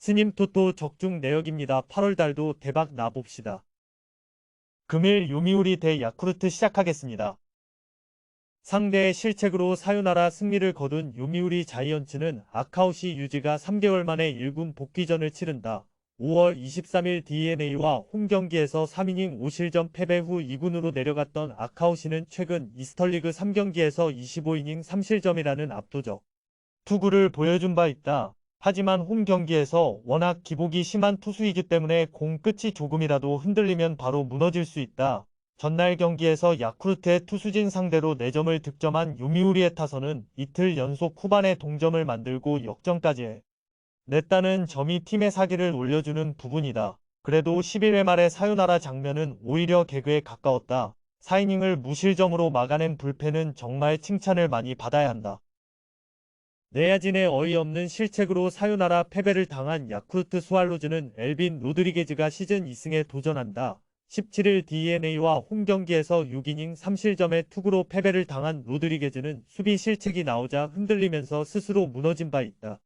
스님 토토 적중 내역입니다. 8월달도 대박 나봅시다. 금일 요미우리 대 야쿠르트 시작하겠습니다. 상대의 실책으로 사요나라 승리를 거둔 요미우리 자이언츠는 아카우시 유지가 3개월 만에 1군 복귀전을 치른다. 5월 23일 DeNA와 홈경기에서 3이닝 5실점 패배 후 2군으로 내려갔던 아카우시는 최근 이스터리그 3경기에서 25이닝 3실점이라는 압도적 투구를 보여준 바 있다. 하지만 홈 경기에서 워낙 기복이 심한 투수이기 때문에 공 끝이 조금이라도 흔들리면 바로 무너질 수 있다. 전날 경기에서 야쿠르트의 투수진 상대로 4점을 득점한 요미우리의 타선은 이틀 연속 후반에 동점을 만들고 역전까지 냈다는 점이 팀의 사기를 올려주는 부분이다. 그래도 11회 말의 사요나라 장면은 오히려 개그에 가까웠다. 4이닝을 무실점으로 막아낸 불펜은 정말 칭찬을 많이 받아야 한다. 내야진의 어이없는 실책으로 사요나라 패배를 당한 야쿠르트 스왈로즈는 엘빈 로드리게즈가 시즌 2승에 도전한다. 17일 DeNA와 홈경기에서 6이닝 3실점의 투구로 패배를 당한 로드리게즈는 수비 실책이 나오자 흔들리면서 스스로 무너진 바 있다.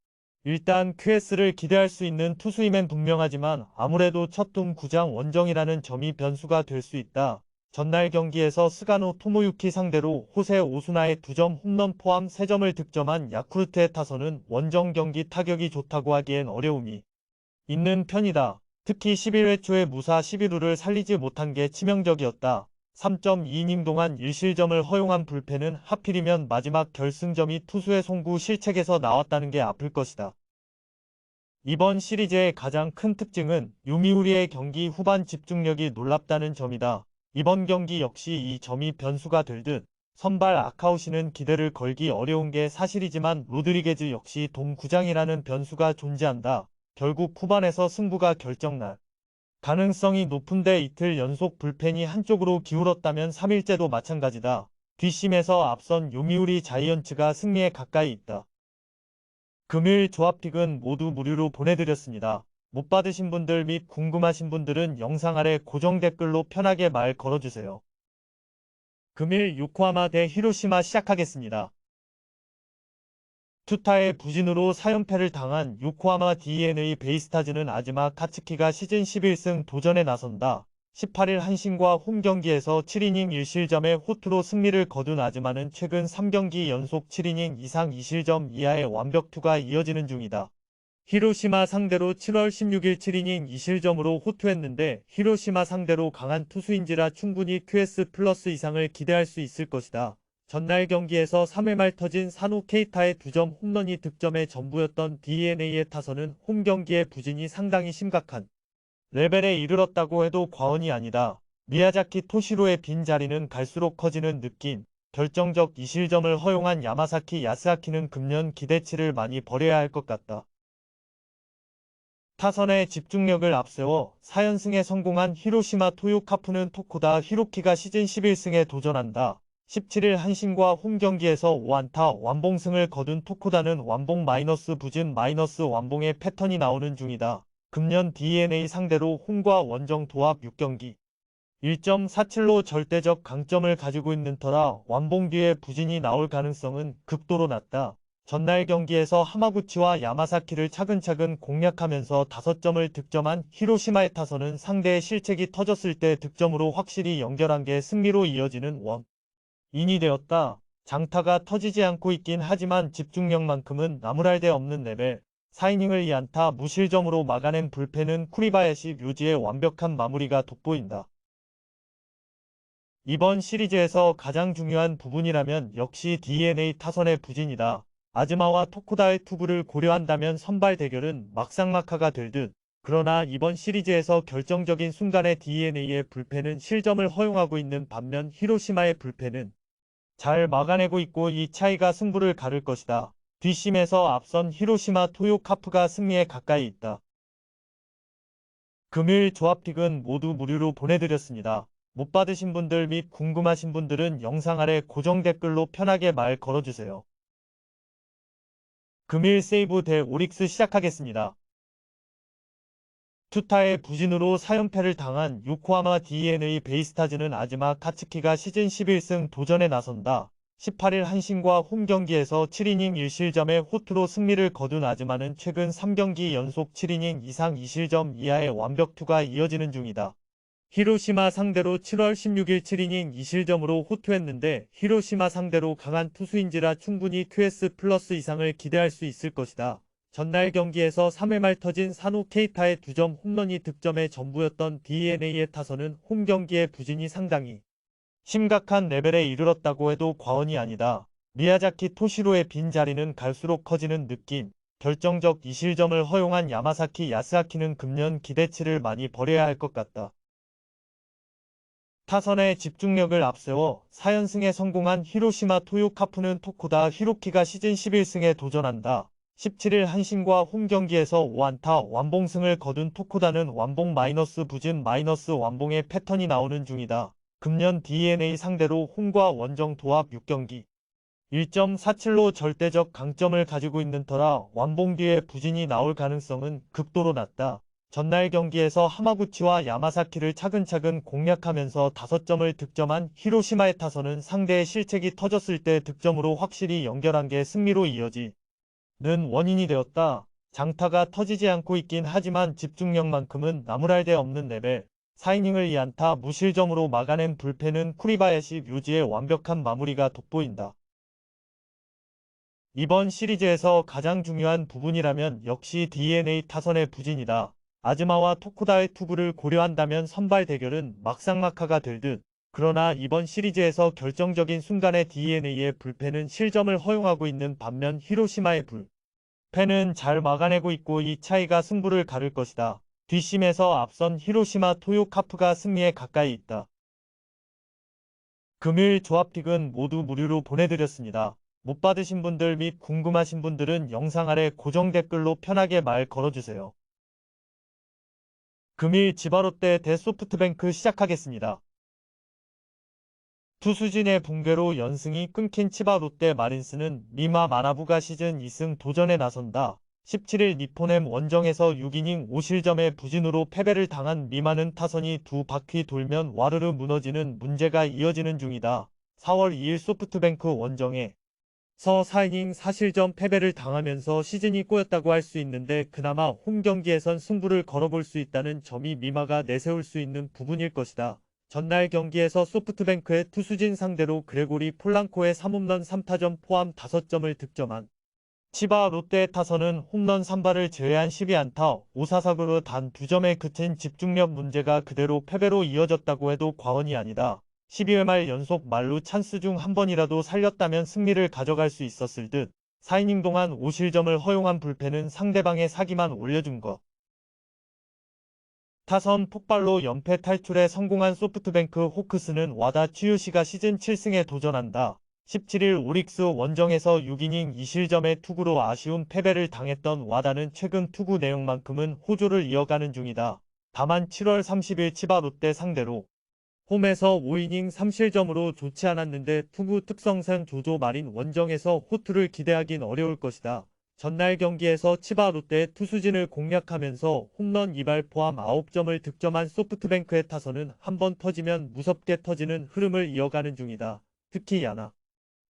일단 QS를 기대할 수 있는 투수임엔 분명하지만 아무래도 첫 홈 구장 원정이라는 점이 변수가 될 수 있다. 전날 경기에서 스가노 토모유키 상대로 호세 오수나의 2점 홈런 포함 3점을 득점한 야쿠르트의 타선은 원정 경기 타격이 좋다고 하기엔 어려움이 있는 편이다. 특히 11회 초에 무사 11루를 살리지 못한 게 치명적이었다. 3.2이닝 동안 1실점을 허용한 불펜은 하필이면 마지막 결승점이 투수의 송구 실책에서 나왔다는 게 아플 것이다. 이번 시리즈의 가장 큰 특징은 요미우리의 경기 후반 집중력이 놀랍다는 점이다. 이번 경기 역시 이 점이 변수가 될 듯. 선발 아카우시는 기대를 걸기 어려운 게 사실이지만 로드리게즈 역시 동구장이라는 변수가 존재한다. 결국 후반에서 승부가 결정날 가능성이 높은데 이틀 연속 불펜이 한쪽으로 기울었다면 3일째도 마찬가지다. 뒷심에서 앞선 요미우리 자이언츠가 승리에 가까이 있다. 금일 조합픽은 모두 무료로 보내드렸습니다. 못 받으신 분들 및 궁금하신 분들은 영상 아래 고정 댓글로 편하게 말 걸어주세요. 금일 요코하마 대 히로시마 시작하겠습니다. 투타의 부진으로 4연패를 당한 요코하마 DeNA 베이스타즈는 아즈마 카츠키가 시즌 11승 도전에 나선다. 18일 한신과 홈경기에서 7이닝 1실점의 호투로 승리를 거둔 아즈마는 최근 3경기 연속 7이닝 이상 2실점 이하의 완벽투가 이어지는 중이다. 히로시마 상대로 7월 16일 7이닝 2실점으로 호투했는데 히로시마 상대로 강한 투수인지라 충분히 QS 플러스 이상을 기대할 수 있을 것이다. 전날 경기에서 3회 말 터진 사노 케이타의 2점 홈런이 득점의 전부였던 DeNA의 타선은 홈 경기의 부진이 상당히 심각한 레벨에 이르렀다고 해도 과언이 아니다. 미야자키 토시로의 빈 자리는 갈수록 커지는 느낌. 결정적 2실점을 허용한 야마사키 야스아키는 금년 기대치를 많이 버려야 할 것 같다. 타선의 집중력을 앞세워 4연승에 성공한 히로시마 토요카프는 토코다 히로키가 시즌 11승에 도전한다. 17일 한신과 홈경기에서 5안타 완봉승을 거둔 토코다는 완봉 마이너스 부진 마이너스 완봉의 패턴이 나오는 중이다. 금년 DeNA 상대로 홈과 원정 도합 6경기 1.47로 절대적 강점을 가지고 있는 터라 완봉 뒤에 부진이 나올 가능성은 극도로 낮다. 전날 경기에서 하마구치와 야마사키를 차근차근 공략하면서 5점을 득점한 히로시마의 타선은 상대의 실책이 터졌을 때 득점으로 확실히 연결한 게 승리로 이어지는 원인이 되었다. 장타가 터지지 않고 있긴 하지만 집중력만큼은 나무랄 데 없는 레벨. 4이닝을 2안타 무실점으로 막아낸 불펜은 쿠리바야시 묘지의 완벽한 마무리가 돋보인다. 이번 시리즈에서 가장 중요한 부분이라면 역시 DeNA 타선의 부진이다. 아즈마와 토코다의 투구를 고려한다면 선발 대결은 막상막하가 될 듯. 그러나 이번 시리즈에서 결정적인 순간에 DeNA의 불펜은 실점을 허용하고 있는 반면 히로시마의 불펜은 잘 막아내고 있고 이 차이가 승부를 가를 것이다. 뒷심에서 앞선 히로시마 토요카프가 승리에 가까이 있다. 금일 조합픽은 모두 무료로 보내드렸습니다. 못 받으신 분들 및 궁금하신 분들은 영상 아래 고정 댓글로 편하게 말 걸어주세요. 금일 세이브 대 오릭스 시작하겠습니다. 투타의 부진으로 4연패를 당한 요코하마 DeNA 베이스타즈는 아즈마 카츠키가 시즌 11승 도전에 나선다. 18일 한신과 홈경기에서 7이닝 1실점의 호투로 승리를 거둔 아즈마는 최근 3경기 연속 7이닝 이상 2실점 이하의 완벽투가 이어지는 중이다. 히로시마 상대로 7월 16일 7이닝 2실점으로 호투했는데 히로시마 상대로 강한 투수인지라 충분히 QS 플러스 이상을 기대할 수 있을 것이다. 전날 경기에서 3회 말 터진 산후 케이타의 2점 홈런이 득점의 전부였던 DeNA의 타선은 홈경기의 부진이 상당히 심각한 레벨에 이르렀다고 해도 과언이 아니다. 미야자키 토시로의 빈 자리는 갈수록 커지는 느낌. 결정적 2실점을 허용한 야마사키 야스아키는 금년 기대치를 많이 버려야 할 것 같다. 타선의 집중력을 앞세워 4연승에 성공한 히로시마 토요카프는 토코다 히로키가 시즌 11승에 도전한다. 17일 한신과 홈경기에서 5안타 완봉승을 거둔 토코다는 완봉 마이너스 부진 마이너스 완봉의 패턴이 나오는 중이다. 금년 DeNA 상대로 홈과 원정 도합 6경기 1.47로 절대적 강점을 가지고 있는 터라 완봉 뒤에 부진이 나올 가능성은 극도로 낮다. 전날 경기에서 하마구치와 야마사키를 차근차근 공략하면서 5점을 득점한 히로시마의 타선은 상대의 실책이 터졌을 때 득점으로 확실히 연결한 게 승리로 이어지는 원인이 되었다. 장타가 터지지 않고 있긴 하지만 집중력만큼은 나무랄 데 없는 레벨. 4이닝을 2안타 무실점으로 막아낸 불펜은 쿠리바야시 묘지의 완벽한 마무리가 돋보인다. 이번 시리즈에서 가장 중요한 부분이라면 역시 DeNA 타선의 부진이다. 아즈마와 토코다의 투구를 고려한다면 선발 대결은 막상막하가 될 듯. 그러나 이번 시리즈에서 결정적인 순간에 DeNA의 불펜은 실점을 허용하고 있는 반면 히로시마의 불펜은 잘 막아내고 있고 이 차이가 승부를 가를 것이다. 뒷심에서 앞선 히로시마 토요카프가 승리에 가까이 있다. 금일 조합픽은 모두 무료로 보내드렸습니다. 못 받으신 분들 및 궁금하신 분들은 영상 아래 고정 댓글로 편하게 말 걸어주세요. 금일 지바롯데 대 소프트뱅크 시작하겠습니다. 투수진의 붕괴로 연승이 끊긴 치바 롯데 마린스는 미마 마나부가 시즌 2승 도전에 나선다. 17일 니포넴 원정에서 6이닝 5실점의 부진으로 패배를 당한 미마는 타선이 두 바퀴 돌면 와르르 무너지는 문제가 이어지는 중이다. 4월 2일 소프트뱅크 원정에 서 4이닝 4실점 패배를 당하면서 시즌이 꼬였다고 할 수 있는데 그나마 홈경기에선 승부를 걸어볼 수 있다는 점이 미마가 내세울 수 있는 부분일 것이다. 전날 경기에서 소프트뱅크의 투수진 상대로 그레고리 폴랑코의 3홈런 3타점 포함 5점을 득점한 치바 롯데의 타선은 홈런 3발을 제외한 12안타 5사사구로 단 2점에 그친 집중력 문제가 그대로 패배로 이어졌다고 해도 과언이 아니다. 12회 말 연속 말루 찬스 중 한 번이라도 살렸다면 승리를 가져갈 수 있었을 듯. 4이닝 동안 5실점을 허용한 불펜은 상대방의 사기만 올려준 것. 타선 폭발로 연패 탈출에 성공한 소프트뱅크 호크스는 와다 츠요시가 시즌 7승에 도전한다. 17일 오릭스 원정에서 6이닝 2실점의 투구로 아쉬운 패배를 당했던 와다는 최근 투구 내용만큼은 호조를 이어가는 중이다. 다만 7월 30일 치바 롯데 상대로 홈에서 5이닝 3실점으로 좋지 않았는데 투구 특성상 조조 마린 원정에서 호투를 기대하긴 어려울 것이다. 전날 경기에서 치바 롯데의 투수진을 공략하면서 홈런 2발 포함 9점을 득점한 소프트뱅크의 타선은 한번 터지면 무섭게 터지는 흐름을 이어가는 중이다. 특히 야나,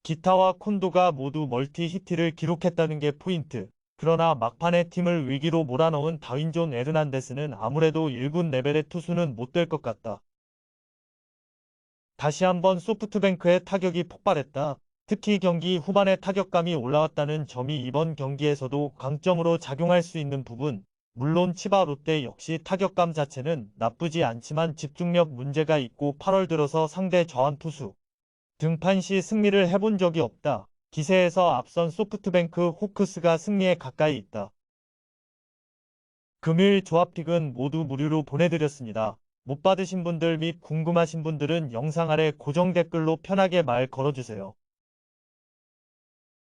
기타와 콘도가 모두 멀티 히트를 기록했다는 게 포인트. 그러나 막판에 팀을 위기로 몰아넣은 다윈존 에르난데스는 아무래도 1군 레벨의 투수는 못 될 것 같다. 다시 한번 소프트뱅크의 타격이 폭발했다. 특히 경기 후반에 타격감이 올라왔다는 점이 이번 경기에서도 강점으로 작용할 수 있는 부분. 물론 치바 롯데 역시 타격감 자체는 나쁘지 않지만 집중력 문제가 있고 8월 들어서 상대 저한 투수 등판 시 승리를 해본 적이 없다. 기세에서 앞선 소프트뱅크 호크스가 승리에 가까이 있다. 금일 조합픽은 모두 무료로 보내드렸습니다. 못 받으신 분들 및 궁금하신 분들은 영상 아래 고정 댓글로 편하게 말 걸어주세요.